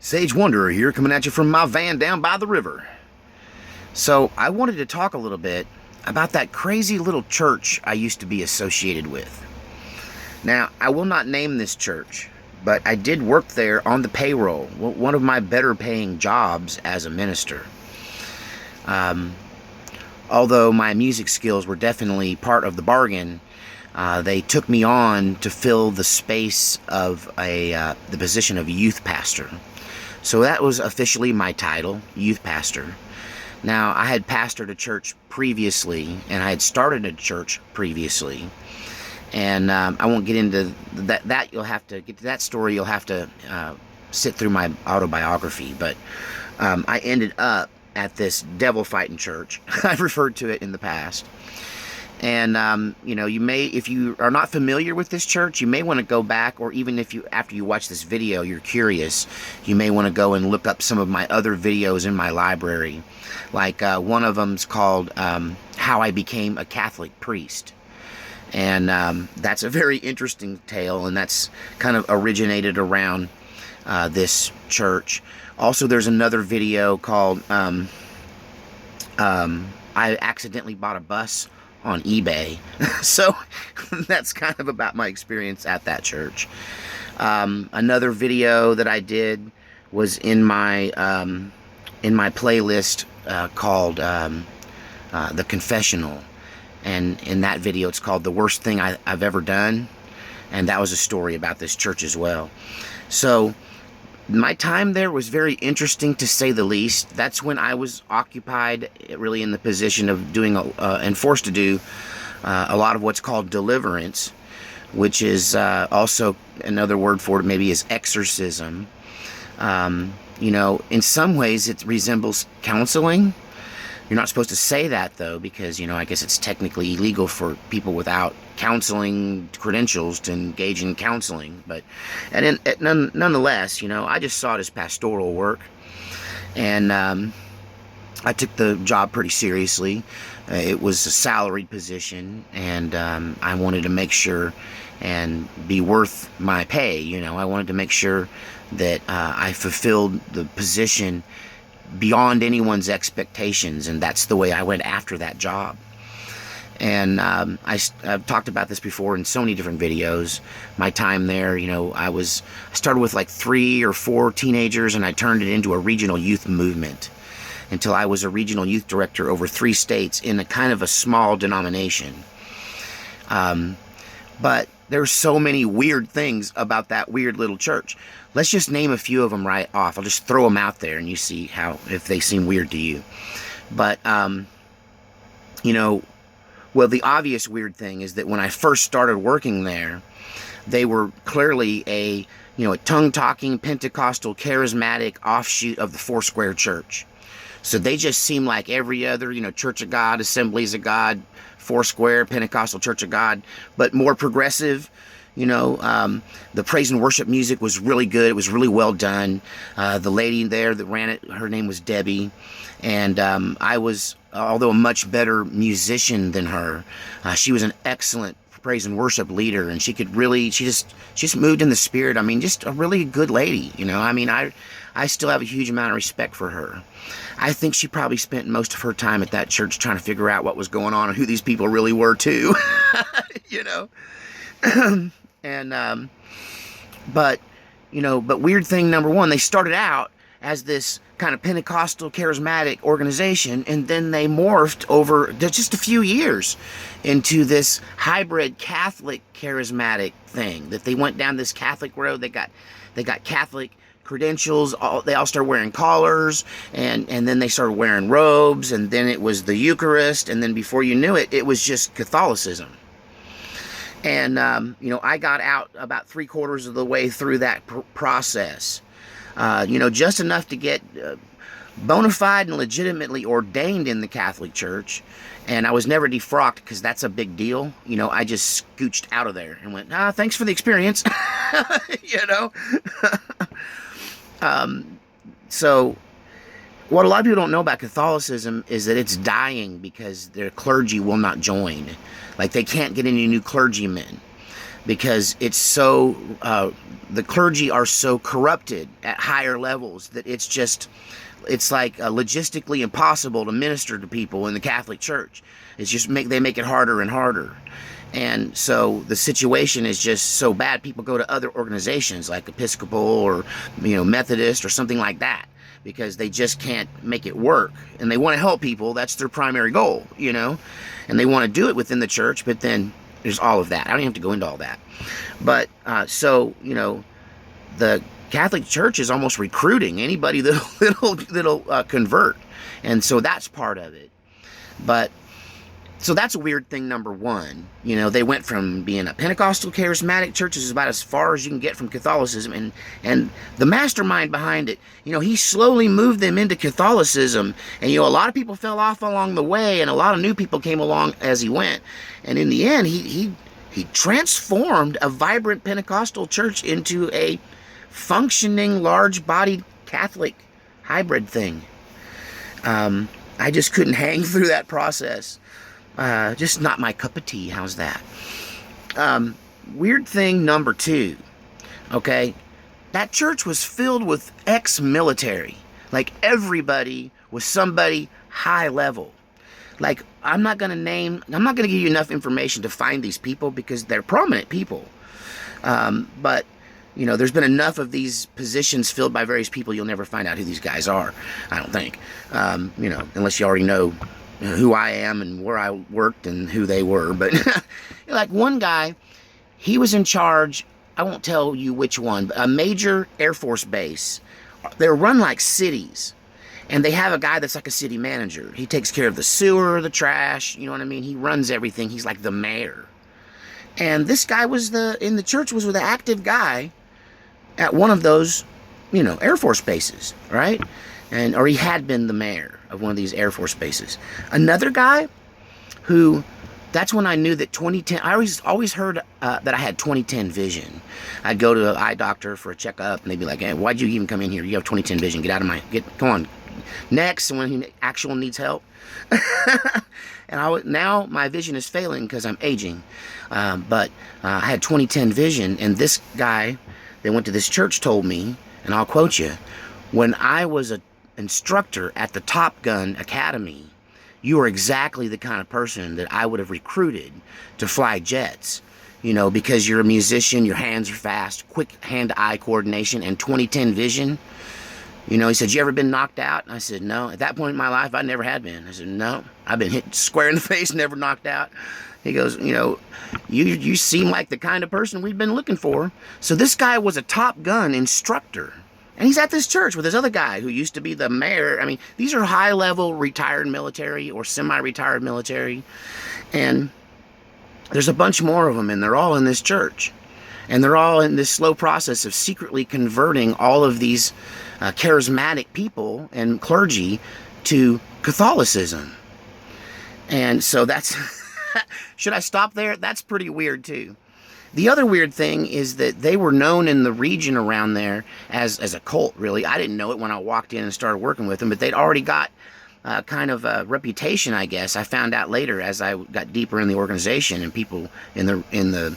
Sage Wanderer here, coming at you from my van down by the river. So, I wanted to talk a little bit about that crazy little church I used to be associated with. Now, I will not name this church, but I did work there on the payroll, one of my better paying jobs as a minister. Although my music skills were definitely part of the bargain, they took me on to fill the space of the position of youth pastor. So that was officially my title, youth pastor. Now, I had pastored a church previously, and I had started a church previously. And I won't get into that. You'll have to get to that story. You'll have to sit through my autobiography. But I ended up at this devil-fighting church. I've referred to it in the past. And, you may, if you are not familiar with this church, you may want to go back, or even if you, after you watch this video, you're curious, you may want to go and look up some of my other videos in my library. Like one of them's called How I Became a Catholic Priest. And that's a very interesting tale, and that's kind of originated around this church. Also, there's another video called I Accidentally Bought a Bus on eBay. So that's kind of about my experience at that church. Another video that I did was in my playlist called The Confessional. And in that video, it's called The Worst Thing I've Ever Done. And that was a story about this church as well. So my time there was very interesting, to say the least. That's when I was occupied, really in the position of doing, and forced to do, a lot of what's called deliverance, which is also another word for it maybe is exorcism. In some ways it resembles counseling. You're not supposed to say that, though, because, I guess it's technically illegal for people without counseling credentials to engage in counseling. But nonetheless, I just saw it as pastoral work. And I took the job pretty seriously. It was a salaried position, and I wanted to make sure and be worth my pay. I wanted to make sure that I fulfilled the position beyond anyone's expectations, and that's the way I went after that job. And I've talked about this before in so many different videos. My time there, I started with like 3 or 4 teenagers, and I turned it into a regional youth movement until I was a regional youth director over 3 states in a kind of a small denomination. But there's so many weird things about that weird little church. Let's just name a few of them right off. I'll just throw them out there and you see if they seem weird to you. But, well, the obvious weird thing is that when I first started working there, they were clearly a tongue-talking, Pentecostal, charismatic offshoot of the Foursquare Church. So they just seem like every other, Church of God, Assemblies of God, Foursquare, Pentecostal Church of God, but more progressive. The praise and worship music was really good. It was really well done. The lady there that ran it, her name was Debbie. And I was, although a much better musician than her, she was an excellent praise and worship leader. And she just moved in the spirit. I mean, just a really good lady, I still have a huge amount of respect for her. I think she probably spent most of her time at that church trying to figure out what was going on and who these people really were too, And, but weird thing number one, they started out as this kind of Pentecostal charismatic organization, and then they morphed over just a few years into this hybrid Catholic charismatic thing, that they went down this Catholic road. They got Catholic credentials. They all started wearing collars, and then they started wearing robes, and then it was the Eucharist, and then before you knew it, it was just Catholicism. And, I got out about 3/4 of the way through that process. Just enough to get bona fide and legitimately ordained in the Catholic Church. And I was never defrocked, because that's a big deal. I just scooched out of there and went, thanks for the experience. So what a lot of people don't know about Catholicism is that it's dying because their clergy will not join. Like, they can't get any new clergymen. because it's so the clergy are so corrupted at higher levels that it's like logistically impossible to minister to people in the Catholic Church. It's just they make it harder and harder. And so the situation is just so bad, people go to other organizations like Episcopal or, Methodist or something like that, because they just can't make it work. And they want to help people. That's their primary goal, and they want to do it within the church, but then there's all of that. I don't even have to go into all that. But the Catholic Church is almost recruiting anybody that'll convert. And so that's part of it. But so that's a weird thing, number one. They went from being a Pentecostal charismatic church, is about as far as you can get from Catholicism, and the mastermind behind it, he slowly moved them into Catholicism, and a lot of people fell off along the way, and a lot of new people came along as he went, and in the end, he transformed a vibrant Pentecostal church into a functioning, large-bodied Catholic hybrid thing. I just couldn't hang through that process. Just not my cup of tea. How's that? Weird thing number two. Okay, that church was filled with ex-military. Like, everybody was somebody high level. Like, I'm not going to give you enough information to find these people because they're prominent people. But there's been enough of these positions filled by various people, you'll never find out who these guys are, I don't think. Unless you already know who I am and where I worked and who they were. But like one guy, he was in charge, I won't tell you which one, but a major Air Force base. They're run like cities, and they have a guy that's like a city manager. He takes care of the sewer, the trash, you know what I mean? He runs everything. He's like the mayor. And this guy in the church was the active guy at one of those, Air Force bases, right? Or he had been the mayor of one of these Air Force bases. Another guy that's when I knew that 2010, I always heard that I had 2010 vision. I'd go to an eye doctor for a checkup, and they'd be like, hey, why'd you even come in here? You have 2010 vision. Come on. Next, when he actually needs help. And now my vision is failing because I'm aging. But I had 2010 vision, and this guy that went to this church told me, and I'll quote you, when I was an instructor at the Top Gun Academy, you are exactly the kind of person that I would have recruited to fly jets, because you're a musician, your hands are fast, quick hand-eye coordination, and 2010 vision. He said, you ever been knocked out? And I said, no. At that point in my life, I never had been. I said, no. I've been hit square in the face, never knocked out. He goes, you seem like the kind of person we've been looking for. So this guy was a Top Gun instructor. And he's at this church with this other guy who used to be the mayor. I mean, these are high-level retired military or semi-retired military. And there's a bunch more of them, and they're all in this church. And they're all in this slow process of secretly converting all of these charismatic people and clergy to Catholicism. And so that's... Should I stop there? That's pretty weird, too. The other weird thing is that they were known in the region around there as a cult, really. I didn't know it when I walked in and started working with them, but they'd already got kind of a reputation, I guess. I found out later as I got deeper in the organization, and people in the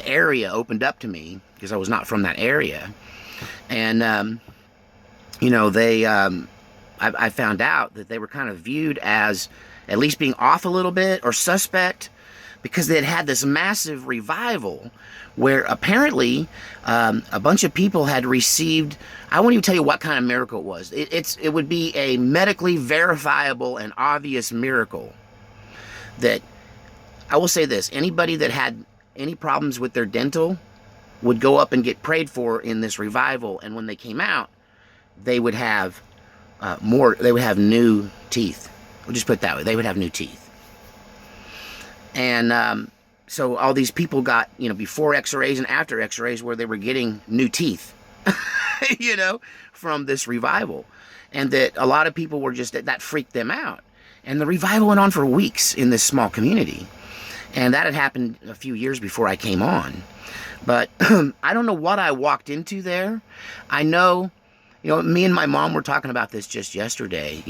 area opened up to me because I was not from that area. And I found out that they were kind of viewed as at least being off a little bit or suspect, because they had this massive revival where apparently a bunch of people had received, I won't even tell you what kind of miracle it was. It would be a medically verifiable and obvious miracle that, I will say this, anybody that had any problems with their dental would go up and get prayed for in this revival, and when they came out, they would have new teeth. We'll just put it that way. They would have new teeth. And so all these people got, before x-rays and after x-rays, where they were getting new teeth, from this revival. And that a lot of people were that freaked them out. And the revival went on for weeks in this small community. And that had happened a few years before I came on. But I don't know what I walked into there. I know, me and my mom were talking about this just yesterday,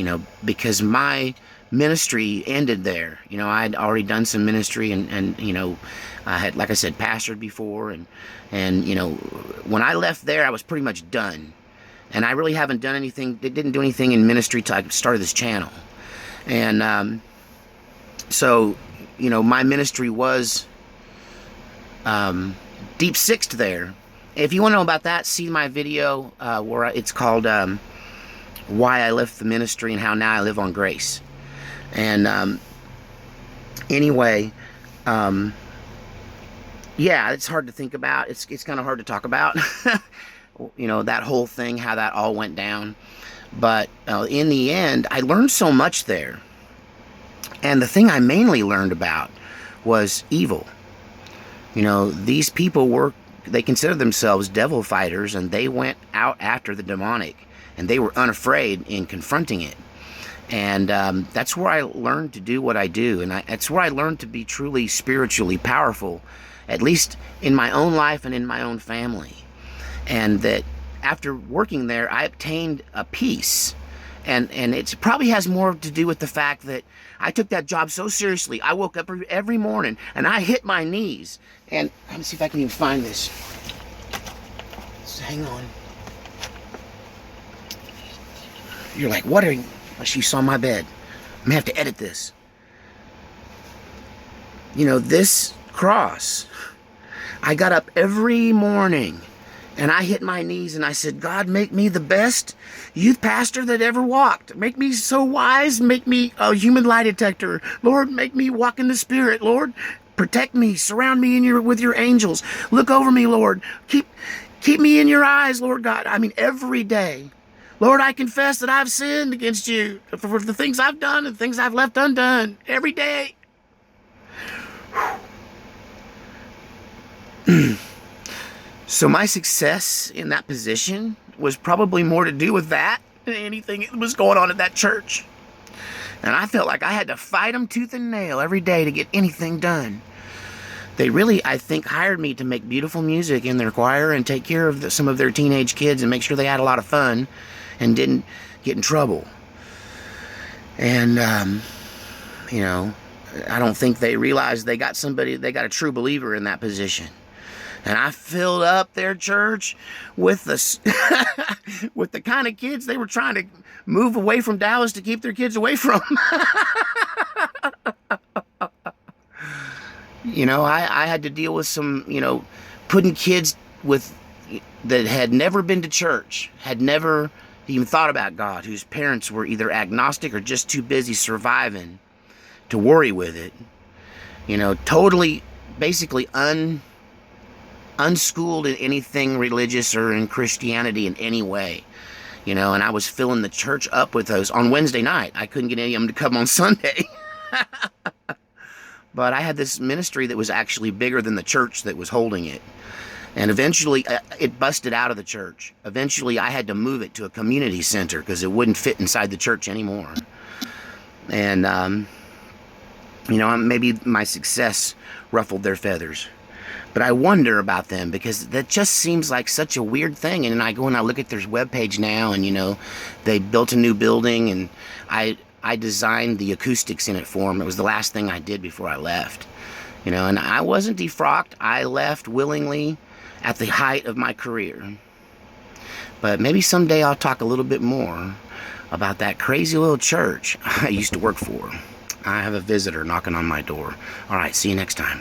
because my ministry ended there. You know, I'd already done some ministry, and you know, I had, like I said, pastored before, and you know, when I left there, I was pretty much done. And I really haven't done anything, didn't do anything in ministry till I started this channel. And so, you know, my ministry was deep sixed there. If you want to know about that, see my video where it's called Why I Left the Ministry and How Now I Live on Grace. And anyway, yeah, it's hard to think about. It's kind of hard to talk about. You know, that whole thing, how that all went down. But in the end, I learned so much there. And the thing I mainly learned about was evil. You know, these people they considered themselves devil fighters, and they went out after the demonic, and they were unafraid in confronting it. And that's where I learned to do what I do, and that's where I learned to be truly spiritually powerful, at least in my own life and in my own family. And that after working there, I obtained a peace. And it probably has more to do with the fact that I took that job so seriously. I woke up every morning and I hit my knees. And let me see if I can even find this. So hang on. You're like, what are you? She saw my bed. I'm gonna have to edit this. You know, this cross, I got up every morning and I hit my knees and I said, God, make me the best youth pastor that ever walked. Make me so wise. Make me a human lie detector. Lord, make me walk in the Spirit. Lord, protect me. Surround me with your angels. Look over me, Lord. Keep me in your eyes, Lord God. I mean, every day. Lord, I confess that I've sinned against you for the things I've done and things I've left undone. Every day. So my success in that position was probably more to do with that than anything that was going on at that church. And I felt like I had to fight them tooth and nail every day to get anything done. They really, I think, hired me to make beautiful music in their choir and take care of some of their teenage kids and make sure they had a lot of fun and didn't get in trouble. And, you know, I don't think they realized they got a true believer in that position. And I filled up their church with with the kind of kids they were trying to move away from Dallas to keep their kids away from. You know, I had to deal with some, you know, putting kids that had never been to church, had never even thought about God, whose parents were either agnostic or just too busy surviving to worry with it. You know, totally, basically unschooled in anything religious or in Christianity in any way. You know, and I was filling the church up with those on Wednesday night. I couldn't get any of them to come on Sunday. But I had this ministry that was actually bigger than the church that was holding it. And eventually, it busted out of the church. Eventually, I had to move it to a community center because it wouldn't fit inside the church anymore. And, you know, maybe my success ruffled their feathers. But I wonder about them because that just seems like such a weird thing. And then I go and I look at their webpage now, and, you know, they built a new building, and I designed the acoustics in it for them. It was the last thing I did before I left. You know, and I wasn't defrocked. I left willingly at the height of my career. But maybe someday I'll talk a little bit more about that crazy little church I used to work for. I have a visitor knocking on my door. All right, see you next time.